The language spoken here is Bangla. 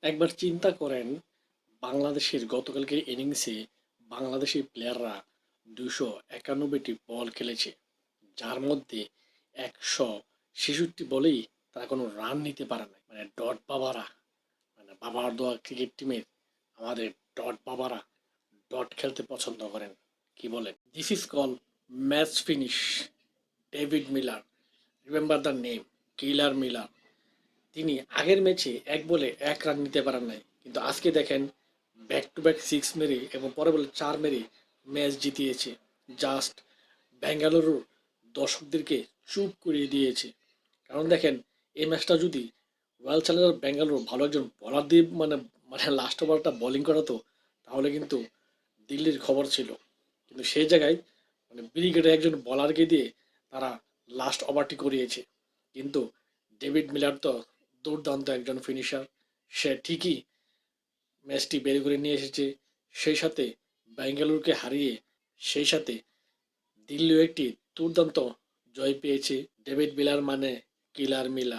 একবার চিন্তা করেন, বাংলাদেশের গতকালকের ইনিংসে বাংলাদেশি প্লেয়াররা 291টি বল খেলেছে, যার মধ্যে 166 বলেই তারা কোনো রান নিতে পারে না। মানে ডট বাবারা, মানে বাবার দোয়া ক্রিকেট টিমের আমাদের ডট বাবারা ডট খেলতে পছন্দ করেন। কি বলেন? This is call match finish. David Miller, remember the name, killer Miller. তিনি আগের ম্যাচে এক বলে এক রান নিতে পারেন নাই, কিন্তু আজকে দেখেন ব্যাক টু ব্যাক সিক্স মেরে এবং পরে বলে চার মেরে ম্যাচ জিতিয়েছে। জাস্ট বেঙ্গালুরুর দর্শকদেরকে চুপ করিয়ে দিয়েছে। কারণ দেখেন, এই ম্যাচটা যদি রয়্যাল চ্যালেঞ্জার বেঙ্গালুরু ভালো একজন বলার দিয়ে মানে মানে লাস্ট ওভারটা বোলিং করাতো, তাহলে কিন্তু দিল্লির খবর ছিল। কিন্তু সেই জায়গায় মানে ব্রিগেডে একজন বলারকে দিয়ে তারা লাস্ট ওভারটি করিয়েছে। কিন্তু ডেভিড মিলার তো দুর্দান্ত একজন ফিনিশার। সে ঠিকই ম্যাচটি বের করে নিয়ে এসেছে। সেই সাথে বেঙ্গালুরুকে হারিয়ে সেই সাথে দিল্লিও একটি দুর্দান্ত জয় পেয়েছে। ডেভিড মিলার মানে কিলার মিলার।